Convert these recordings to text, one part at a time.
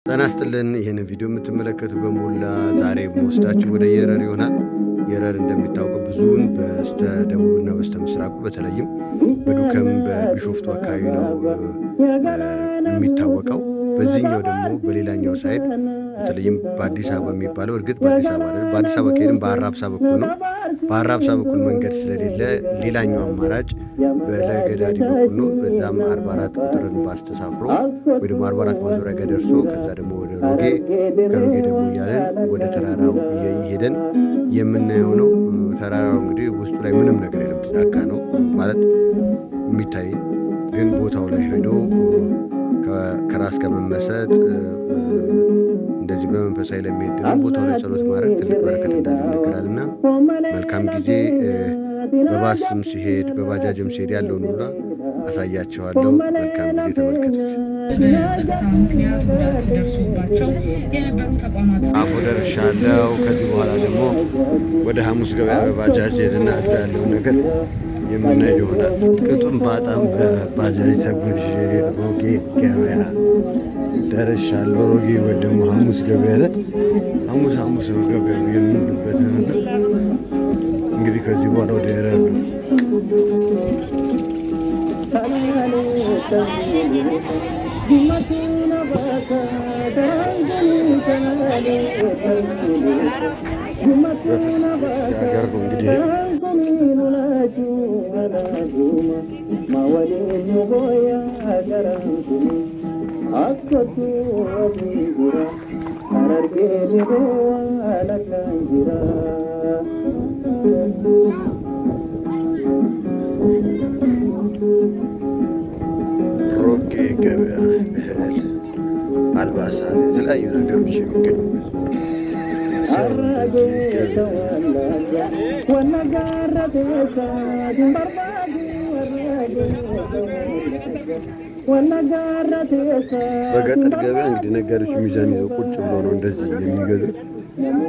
ጤና ይስጥልን። ይህን ቪዲዮ የምትመለከቱ በሞላ ዛሬ ወስዳችሁ ወደ የረር ይሆናል። የረር እንደሚታወቀው ብዙውን በስተ ደቡብና በስተ ምስራቁ በተለይም በዱከም በቢሾፍቱ አካባቢ ነው የሚታወቀው። በዚህኛው ደግሞ በሌላኛው ሳይድ በተለይም በአዲስ አበባ የሚባለው እርግጥ በአዲስ አበባ አይደል፣ በአዲስ አበባ ከሄድን በአራብሳ በኩል ነው። በአራብሳ በኩል መንገድ ስለሌለ ሌላኛው አማራጭ በለገዳዲ በኩል ነው። በዛም 44 ቁጥርን ባስ ተሳፍሮ ወይ ደግሞ 44 ማዞሪያ ጋር ደርሶ ከዛ ደግሞ ወደ ሮጌ፣ ከሮጌ ደግሞ እያለን ወደ ተራራው እየሄደን የምናየው ነው። ተራራው እንግዲህ ውስጡ ላይ ምንም ነገር የለም፣ ጫካ ነው ማለት የሚታይ ግን ቦታው ላይ ሄዶ ከራስ ከመመሰጥ እንደዚህ በመንፈሳዊ ለሚሄድ ደግሞ ቦታው ላይ ጸሎት ማድረግ ትልቅ በረከት እንዳለ ይነገራል እና መልካም ጊዜ። በባስም ሲሄድ በባጃጅም ሲሄድ ያለውን ሁሉ አሳያቸዋለሁ። መልካም ጊዜ ተመልከቱት። አፎ ደርሻለሁ። ከዚህ በኋላ ደግሞ ወደ ሐሙስ ገበያ በባጃጅ ሄድና እዛ ያለውን ነገር የምናይ ይሆናል። ቅጡም በጣም በባጃጅ ተጉዤ ሮጌ ገበያ ደርሻለሁ። ሮጌ ወይ ደግሞ ሐሙስ ገበያ ላይ ሐሙስ ነው ገበያው የምንልበት እንግዲህ ከዚህ በኋላ ወደ የረር ነው። ሀገር ነው እንግዲህ ሮጌ ገበያ እህል፣ አልባሳት፣ የተለያዩ ነገሮች የሚገኙበት በገጠር ገበያ እንግዲህ ነጋዴዎች ሚዛን ይዘው ቁጭ ብሎ ነው እንደዚህ የሚገዙት።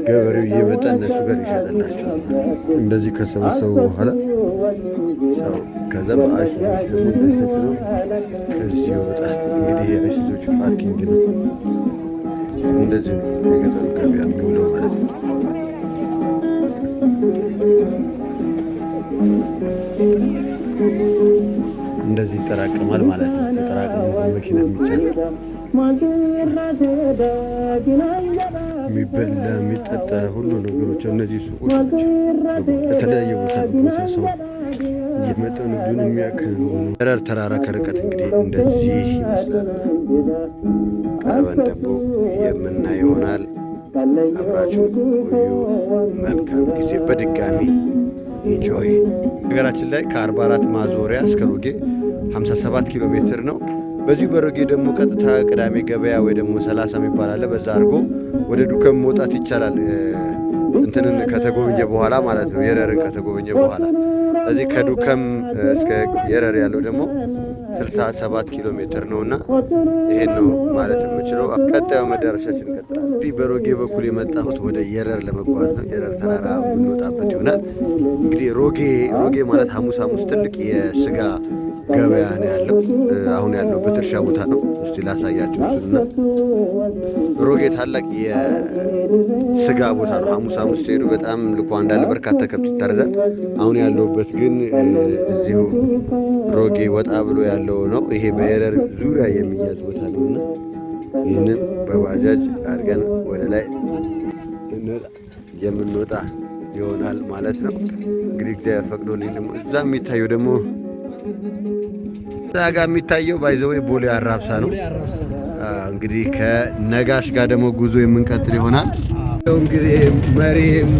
ገበሬው እየመጣ እነሱ ጋር ይሸጥላቸው። እንደዚህ ከሰበሰቡ በኋላ ሰው ከዛ በአይሱዞች ደግሞ ደሰት ነው እዚህ ይወጣል። እንግዲህ የአይሱዞች ፓርኪንግ ነው። እንደዚህ ነው የገጠሩ ገበያ የሚውለው ማለት ነው። እንደዚህ ይጠራቀማል ማለት ነው። ተጠራቅሞ መኪና የሚጫን የሚበላ የሚጠጣ ሁሉ ነገሮች እነዚህ ሱቆች ናቸው። በተለያየ ቦታ ሰው እየመጣ ንግዱን የሚያከናውኑ የረር ተራራ ከርቀት እንግዲህ እንደዚህ ይመስላል። ቀርበን ደግሞ የምናይ ይሆናል። አብራችሁ ቆዩ። መልካም ጊዜ። በድጋሚ ኢንጆይ። ሀገራችን ላይ ከ44 ማዞሪያ እስከ ሮጌ 57 ኪሎ ሜትር ነው። በዚሁ በሮጌ ደግሞ ቀጥታ ቅዳሜ ገበያ ወይ ደግሞ 30 የሚባል አለ። በዛ አድርጎ ወደ ዱከም መውጣት ይቻላል። እንትንን ከተጎበኘ በኋላ ማለት ነው። የረርን ከተጎበኘ በኋላ እዚህ ከዱከም እስከ የረር ያለው ደግሞ 67 ኪሎ ሜትር ነውና ይሄን ነው ማለት የምችለው። ቀጣዩ መዳረሻችን ቀጥታ እንግዲህ በሮጌ በኩል የመጣሁት ወደ የረር ለመጓዝ ነው። የረር ተራራ የምንወጣበት ይሆናል። እንግዲህ ሮጌ ማለት ሐሙስ ትልቅ የስጋ ገበያ ነው ያለው። አሁን ያለውበት እርሻ ቦታ ነው። እስቲ ላሳያችሁ እሱና። ሮጌ ታላቅ የስጋ ቦታ ነው። ሐሙስ ትሄዱ በጣም ልኳ እንዳለ በርካታ ከብት ይታረዳል። አሁን ያለውበት ግን እዚሁ ሮጌ ወጣ ብሎ ያለው ነው። ይሄ በየረር ዙሪያ የሚያዝ ቦታ ነውና ይህንን በባጃጅ አድርገን ወደ ላይ የምንወጣ ይሆናል ማለት ነው። እንግዲህ እግዚአብሔር ፈቅዶልኝ ደግሞ እዛ የሚታየው ደግሞ እዛ ጋር የሚታየው ባይዘዌ ቦሌ አራብሳ ነው። እንግዲህ ከነጋሽ ጋር ደግሞ ጉዞ የምንቀጥል ይሆናል። እንግዲህ መሪም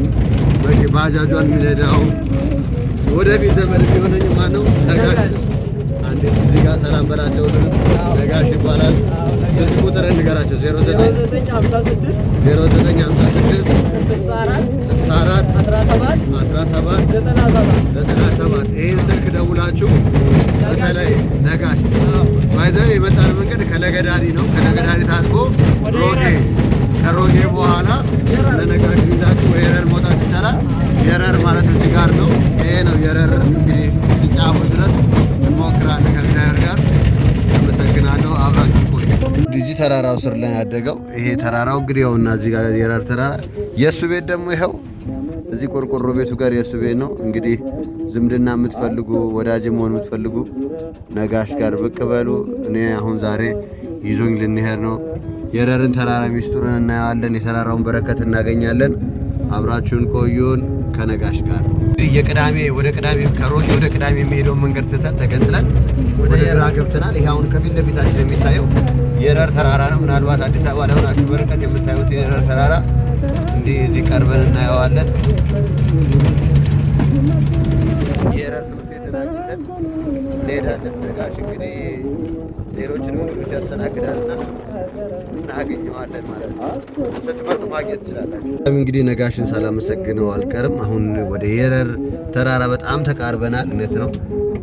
ባጃጇን የሚነዳው ወደፊት ዘመድ የሆነኝ ማነው? ነጋሽ። አንዴ እዚህ ጋር ሰላም በላቸው። ነጋሽ ይባላል። ስልክ ቁጥር እንገራቸው 0956 64 17 97። ይህን ስልክ ደውላችሁ በተለይ ነጋሽ ባይዘው የመጣን መንገድ ከለገዳዲ ነው። ከለገዳዲ ታጥቦ ሮጌ፣ ከሮጌ በኋላ ለነጋሽ ይዛችሁ የረር መውጣት ይቻላል። የረር ማለት እዚህ ጋር ነው። ይሄ ነው የረር እንግዲህ ጫፉ ድረስ እንሞክራለን ከእግዚአብሔር ጋር። አመሰግናለሁ። አብራችሁ ቆዩ። ተራራው ስር ላይ ያደገው ይሄ ተራራው እንግዲህ ያውና እዚህ ጋር የረር ተራራ የሱ ቤት ደግሞ ይሄው እዚህ ቆርቆሮ ቤቱ ጋር የሱ ቤት ነው። እንግዲህ ዝምድና የምትፈልጉ ወዳጅ መሆን የምትፈልጉ ነጋሽ ጋር ብቅ በሉ። እኔ አሁን ዛሬ ይዞኝ ልንሄድ ነው። የረርን ተራራ ሚስጥሩን እናየዋለን። የተራራውን በረከት እናገኛለን። አብራችሁን ቆዩን ከነጋሽ ጋር። የቅዳሜ ወደ ቅዳሜ ከሮቢ ወደ ቅዳሜ የሚሄደውን መንገድ ትተን ተገንጥለን ወደ ግራ ገብተናል። ይሄ አሁን ከፊት ለፊታችን የሚታየው የረር ተራራ ነው። ምናልባት አዲስ አበባ ላይ ሆናችሁ በርቀት የምታዩት የረር ተራራ እንዲህ እዚህ ቀርበን እናየዋለን። የረር ትምህርት ቤትን አግኝተን እንሄዳለን። ነጋሽ እንግዲህ ሌሎችንም እንግዶች ያስተናግዳልና እናገኘዋለን ማለት ነው። ስትመጡ ማግኘት ትችላላችሁ። እንግዲህ ነጋሽን ሳላመሰግነው አልቀርም። አሁን ወደ የረር ተራራ በጣም ተቃርበናል። እውነት ነው።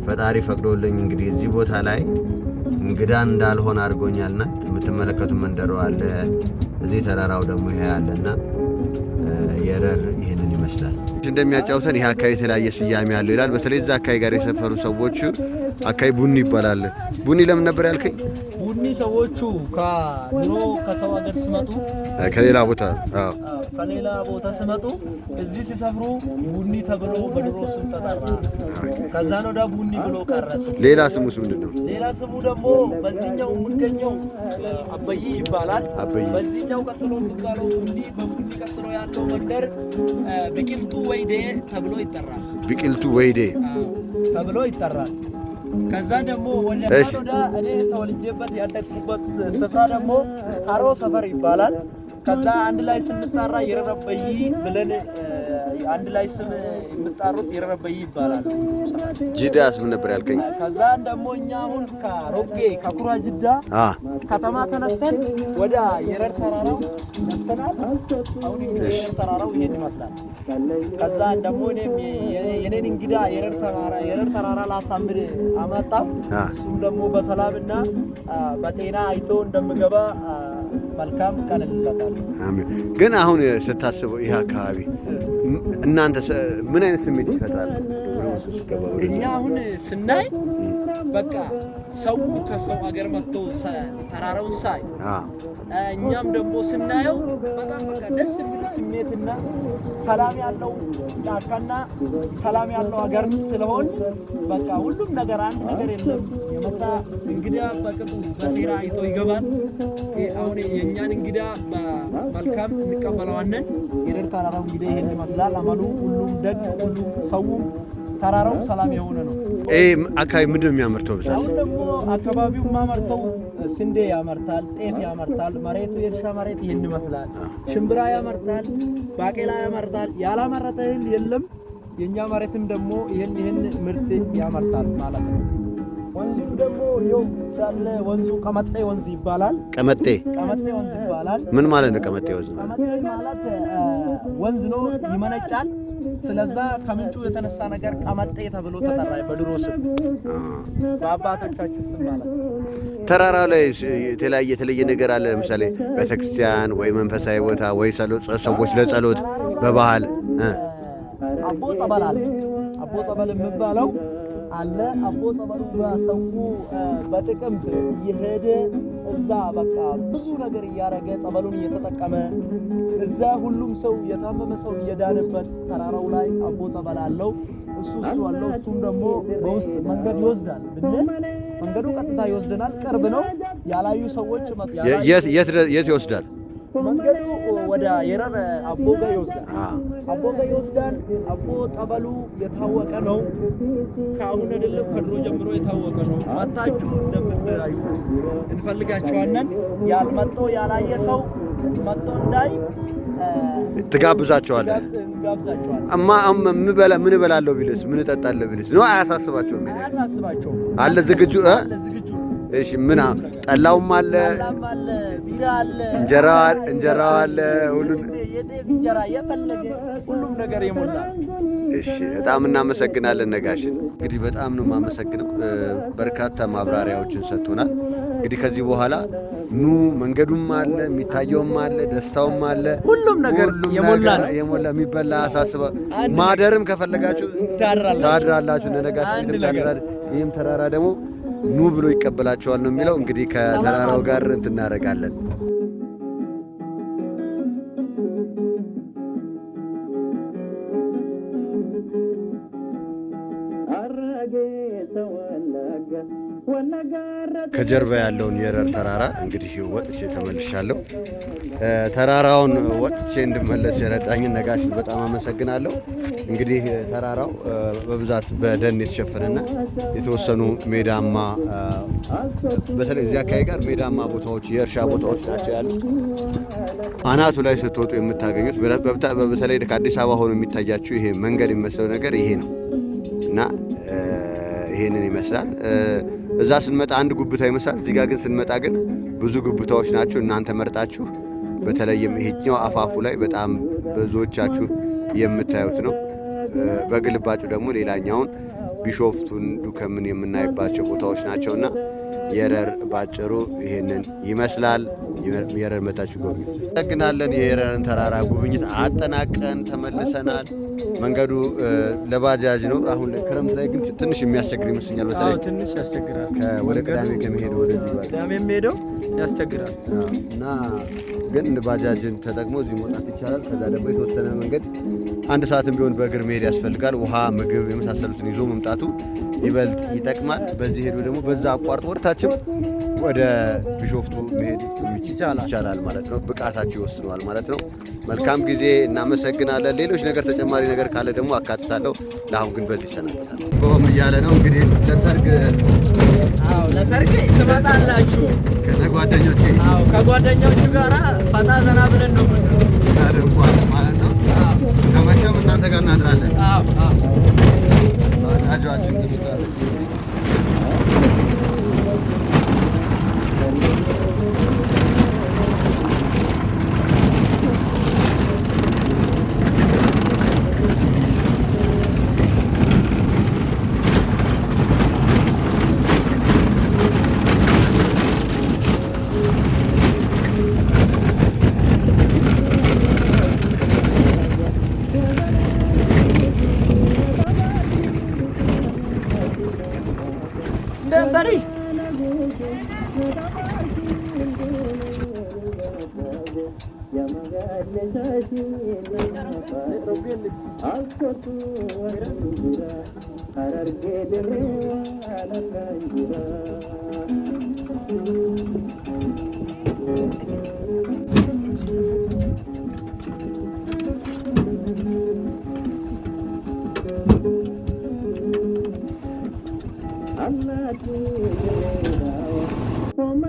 ፈጣሪ ፈቅዶልኝ እንግዲህ እዚህ ቦታ ላይ እንግዳ እንዳልሆን አድርጎኛልና የምትመለከቱ መንደሮ አለ። እዚህ ተራራው ደግሞ ይሄ አለና የረር ይህንን ይመስላል። እንደሚያጫውተን ይህ አካባቢ የተለያየ ስያሜ ያለው ይላል። በተለይ እዛ አካባቢ ጋር የሰፈሩ ሰዎች አካባቢ ቡኒ ይባላል። ቡኒ ለምን ነበር ያልከኝ? ቡኒ ሰዎቹ ከድሮ ከሰው ሀገር ሲመጡ ከሌላ ቦታ ከሌላ ቦታ ሲመጡ እዚህ ሲሰፍሩ ቡኒ ተብሎ በድሮ ስም ተጠራ። ከዛ ነው ዳ ቡኒ ብሎ ቀረሰ። ሌላ ስሙስ ምንድን ነው? ሌላ ስሙ ደግሞ በዚህኛው የሚገኘው አበይ ይባላል። በዚህኛው ቀጥሎ የሚባለው ቡኒ፣ በቡኒ ቀጥሎ ያለው መንደር ቢቂልቱ ወይዴ ተብሎ ይጠራል። ቢቂልቱ ወይዴ ተብሎ ይጠራል። ከዛ ደግሞ ወደ እኔ ተወልጄበት ያደግኩበት ስፍራ ደግሞ አሮ ሰፈር ይባላል። ከዛ አንድ ላይ ስንጣራ የረረበይ ብለን አንድ ላይ ስም የምጣሩት የረረበይ ይባላል። ጅዳስ ምን ነበር ያልከኝ? ከዛ ደግሞ እኛ አሁን ከሮጌ ከኩራ ጅዳ ከተማ ተነስተን ወደ የረር ተራራው ደርሰናል። አሁን የረር ተራራው ይሄን ይመስላል። ከዛ ደግሞ የኔን እንግዳ የረር ተራራ ላሳምር አመጣው። እሱም ደግሞ በሰላምና በጤና አይቶ እንደምገባ መልካም ቀንልለታል። አሜን። ግን አሁን ስታስበው ይህ አካባቢ እናንተ ምን አይነት ስሜት ይፈጥራል? እኛ አሁን ስናይ በቃ ሰው ከሰው ሀገር መጥቶ ተራራውን ሳይ እኛም ደግሞ ስናየው በጣም በቃ ደስ የሚል ስሜትና ሰላም ያለው ጫካና ሰላም ያለው ሀገር ስለሆን በቃ ሁሉም ነገር አንድ ነገር የለም። የመጣ እንግዳ በቅጡ በሴራ አይቶ ይገባል። አሁን የእኛን እንግዳ በመልካም እንቀበለዋለን። የረር ተራራው እንግዲህ ይሄን ይመስላል። አመሉ ሁሉም ደግ፣ ሁሉም ሰውም ተራራው ሰላም የሆነ ነው። አካባቢ ምንድን ነው የሚያመርተው? ብዛት አሁን ደግሞ አካባቢው ማመርተው ስንዴ ያመርታል፣ ጤፍ ያመርታል። መሬቱ የእርሻ መሬት ይሄን ይመስላል። ሽምብራ ያመርታል፣ ባቄላ ያመርታል። ያላመረተ እህል የለም። የኛ መሬትም ደግሞ ይሄን ምርት ያመርታል ማለት ነው። ወንዙ ደግሞ ይኸው እንዳለ ወንዙ ቀመጤ ወንዝ ይባላል። ቀመጤ ወንዝ ይባላል። ምን ማለት ነው? ቀመጤ ወንዝ ማለት ወንዝ ነው፣ ይመነጫል። ስለዛ ከምንጩ የተነሳ ነገር ቀመጤ ተብሎ ተጠራ በድሮ ስም፣ በአባቶቻችን ስም ማለት ነው። ተራራው ላይ የተለየ ነገር አለ? ለምሳሌ ቤተክርስቲያን ወይ መንፈሳዊ ቦታ ወይ ሰዎች ለጸሎት በባህል አቦ ጸበል አለ። አቦ ጸበል የሚባለው አለ። አቦ ጸበሉ ጋር ሰው በጥቅምት እየሄደ እዛ በቃ ብዙ ነገር እያረገ ጸበሉን እየተጠቀመ እዛ ሁሉም ሰው የታመመ ሰው እየዳነበት ተራራው ላይ አቦ ጸበል አለው። እሱ አለው። እሱም ደግሞ በውስጥ መንገድ ይወስዳል ብንል መንገዱ ቀጥታ ይወስደናል። ቅርብ ነው። ያላዩ ሰዎች የት ይወስዳል? መንገዱ ወደ የረር አቦ ጋር ይወስዳል። አቦ ጠበሉ የታወቀ ነው። ከአሁን አይደለም ከድሮ ጀምሮ የታወቀ ነው። መጣችሁ እንደምትራዩ እንፈልጋቸዋለን። ያልመጣው ያላየ ሰው መጥቶ እንዳይ ትጋብዛቸዋለህ። ምን እበላለሁ ቢልስ ምን እጠጣለሁ ቢልስ ነው? አያሳስባቸውም። አለ ዝግጁ። እሺ ምን ጠላውም አለ፣ ቢራ አለ፣ እንጀራው አለ፣ ሁሉም እንጀራ የፈለገ ሁሉም ነገር የሞላ። እሺ በጣም እናመሰግናለን ነጋሽ። እንግዲህ በጣም ነው የማመሰግነው። በርካታ ማብራሪያዎችን ሰጥቶናል። እንግዲህ ከዚህ በኋላ ኑ መንገዱም አለ፣ የሚታየውም አለ፣ ደስታውም አለ፣ ሁሉም ነገር የሞላ የሚበላ አሳስበ ማደርም ከፈለጋችሁ ታድራላችሁ። ነጋሽ ይህም ተራራ ደግሞ ኑ ብሎ ይቀበላቸዋል ነው የሚለው። እንግዲህ ከተራራው ጋር እናደርጋለን። ከጀርባ ያለውን የረር ተራራ እንግዲህ ወጥቼ ተመልሻለሁ። ተራራውን ወጥቼ እንድመለስ የረዳኝን ነጋሽ በጣም አመሰግናለሁ። እንግዲህ ተራራው በብዛት በደን የተሸፈነና የተወሰኑ ሜዳማ በተለይ እዚህ አካባቢ ጋር ሜዳማ ቦታዎች የእርሻ ቦታዎች ናቸው ያሉት። አናቱ ላይ ስትወጡ የምታገኙት በተለይ ከአዲስ አበባ ሆኖ የሚታያችሁ ይሄ መንገድ የሚመስለው ነገር ይሄ ነው እና ይሄንን ይመስላል። እዛ ስንመጣ አንድ ጉብታ ይመስላል። እዚህ ጋር ግን ስንመጣ ግን ብዙ ጉብታዎች ናቸው። እናንተ መርጣችሁ በተለይም ይሄኛው አፋፉ ላይ በጣም ብዙዎቻችሁ የምታዩት ነው። በግልባጩ ደግሞ ሌላኛውን ቢሾፍቱን ዱከምን የምናይባቸው ቦታዎች ናቸውና የረር ባጭሩ ይሄንን ይመስላል። የረር መታችሁ ጎብኙ። እናመሰግናለን። የረርን ተራራ ጉብኝት አጠናቀን ተመልሰናል። መንገዱ ለባጃጅ ነው። አሁን ክረምት ላይ ግን ትንሽ የሚያስቸግር ይመስለኛል። በተለይ ትንሽ ያስቸግራል። ወደ ቅዳሜ ከመሄድ ወደዚህ ቅዳሜ የሚሄደው ያስቸግራል እና ግን ባጃጅን ተጠቅሞ እዚህ መውጣት ይቻላል። ከዛ ደግሞ የተወሰነ መንገድ አንድ ሰዓትም ቢሆን በእግር መሄድ ያስፈልጋል። ውሃ፣ ምግብ የመሳሰሉትን ይዞ መምጣቱ ይበልጥ ይጠቅማል። በዚህ ሄዱ ደግሞ በዛ አቋርጦ ወርታችም ወደ ቢሾፍቱ መሄድ ይቻላል ማለት ነው። ብቃታችሁ ይወስነዋል ማለት ነው። መልካም ጊዜ። እናመሰግናለን። ሌሎች ነገር ተጨማሪ ነገር ካለ ደግሞ አካትታለሁ። ለአሁን ግን በዚህ ይሰናበታል። ቆም እያለ ነው እንግዲህ ለሰርግ ትመጣላችሁ ከጓደኞቼ ከጓደኞቹ ጋራ ፈታ ዘና ብለን ነው ምንድነው ማለት ነው። ከመቼም እናንተ ጋር እናድራለን። አጃችን ትምሳለች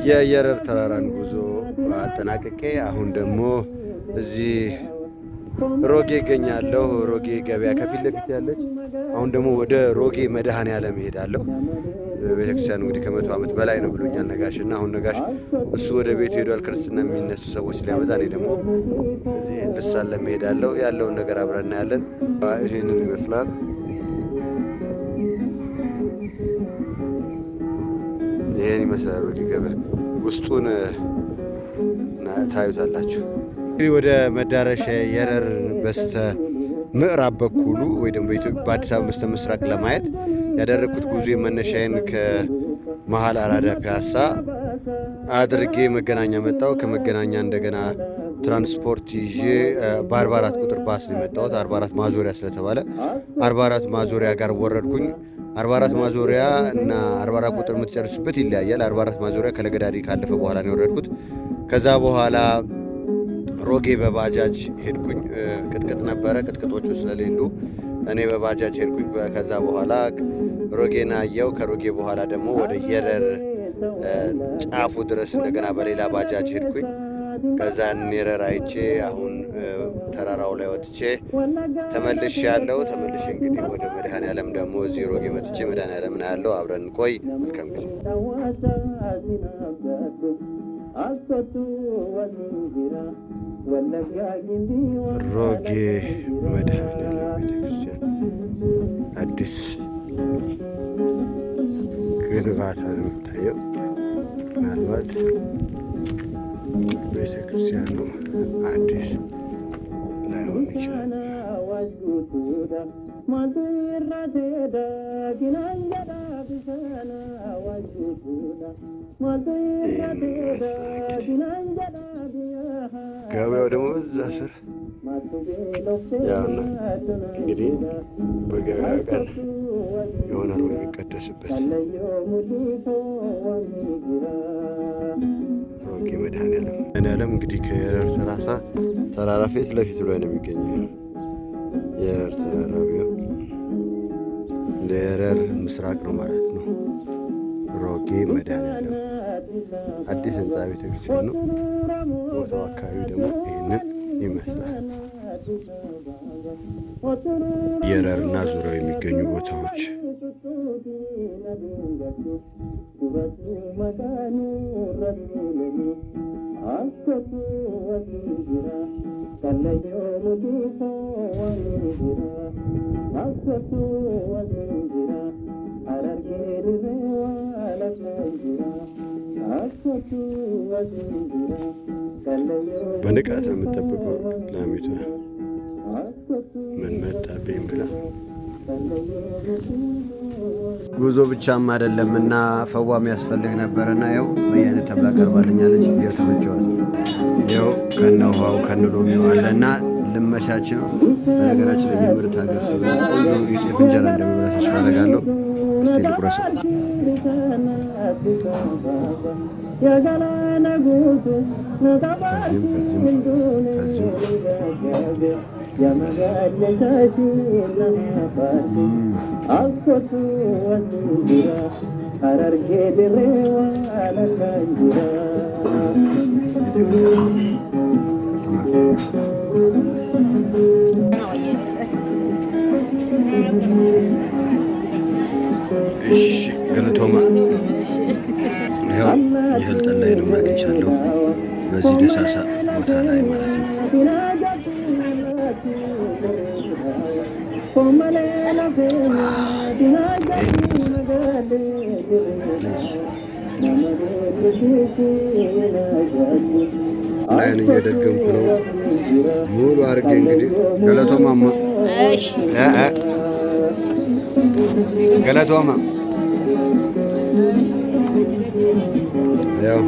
የየረር ተራራን ጉዞ አጠናቅቄ አሁን ደግሞ እዚህ ሮጌ እገኛለሁ። ሮጌ ገበያ ከፊት ለፊት ያለች። አሁን ደግሞ ወደ ሮጌ መድኃኔዓለም እሄዳለሁ። ቤተክርስቲያኑ እንግዲህ ከ100 ዓመት በላይ ነው ብሎኛል ነጋሽ እና አሁን ነጋሽ እሱ ወደ ቤቱ ሄዷል። ክርስትና የሚነሱ ሰዎች ሊያመጣ እኔ ደግሞ እዚህ ልሳለም እሄዳለሁ። ያለውን ነገር አብረን እናያለን። ይህንን ይመስላል። ይህን ይመስላል ሮጌ ገበያ። ውስጡን ታዩታላችሁ። እንግዲህ ወደ መዳረሻ የረር በስተ ምዕራብ በኩሉ ወይ ደግሞ በአዲስ አበባ በስተ ምስራቅ ለማየት ያደረግኩት ጉዞ መነሻዬን ከመሀል አራዳ ፒያሳ አድርጌ መገናኛ መጣሁ። ከመገናኛ እንደገና ትራንስፖርት ይዤ በ44 ቁጥር ባስ ነው የመጣሁት። 44 ማዞሪያ ስለተባለ 44 ማዞሪያ ጋር ወረድኩኝ። 44 ማዞሪያ እና 44 ቁጥር የምትጨርሱበት ይለያያል። 44 ማዞሪያ ከለገዳዲ ካለፈ በኋላ ነው የወረድኩት። ከዛ በኋላ ሮጌ በባጃጅ ሄድኩኝ። ቅጥቅጥ ነበረ፣ ቅጥቅጦቹ ስለሌሉ እኔ በባጃጅ ሄድኩኝ። ከዛ በኋላ ሮጌን አየው። ከሮጌ በኋላ ደግሞ ወደ የረር ጫፉ ድረስ እንደገና በሌላ ባጃጅ ሄድኩኝ። ከዛ የረር አይቼ አሁን ተራራው ላይ ወጥቼ ተመልሼ ያለው እንግዲህ ወደ መድኃኔዓለም ደግሞ እዚህ ሮጌ መጥቼ መድኃኔዓለም ነው ያለው። አብረን ቆይ። መልካም ጊዜ። ሮጌ መድኃኔዓለም ቤተክርስቲያን አዲስ ግንባታ ነው የሚታየው። ምናልባት ቤተክርስቲያኑ አዲስ ላይሆን ይችላል። ገበያው ደግሞ እዛ ስር ያውና እንግዲህ በገበያ ቀን ይሆናል ወይ የሚቀደስበት ሮጌ መድኃኔዓለም እንግዲህ ከየረር ተራራ ፊት ለፊት ላይ ነው የሚገኘው። የረር ተራራ እንደ የረር ምስራቅ ነው ማለት ነው። ሮጌ መድኃኔዓለም አዲስ ህንፃ ቤተክርስቲያን ነው። ቦታው አካባቢ ደግሞ ይህንን ይመስላል። የረርና ዙሪያው የሚገኙ ቦታዎች በንቃት ነው የምጠብቀው። ላሚቷ ምን መጣብኝ ብላ ጉዞ ብቻም አይደለም እና ፈዋም ያስፈልግ ነበርና ያው በየአይነት ተብላ ቀርባልኛለች። እየተመቸዋት ያው ከነ ውሃው ከነ ሎሚው አለና ልመቻች ነው። በነገራችን ላይ የምርት ሀገር ስለሆነ ቆንጆ የጤፍ እንጀራ እንደሚበላ ተስፋ አደርጋለሁ። እስቲ ልቁረሰው። ገለቶማ ይኸው የእህል ጠላይንም አግኝቻለሁ በዚህ ደሳሳ ቦታ ላይ ማለት ነው። ላይን እየደገምኩ ነው ሙሉ አድርጌ እንግዲህ ገለቶማማ ገለቶማ ያው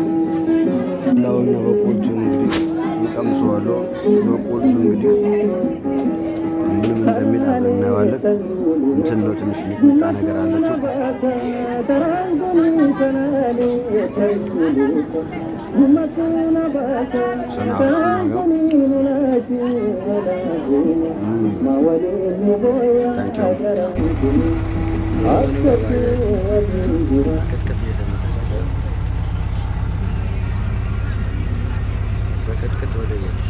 ላውና በቆልቱ እንግዲህ እንቀምሰዋለሁ። በቆልቱ እንግዲህ ምንም እንደሚል አብረን እናየዋለን። እንትን ነው ትንሽ የሚቆጣ ነገር አለችው። በቅጥቅጥ ወደ ቤት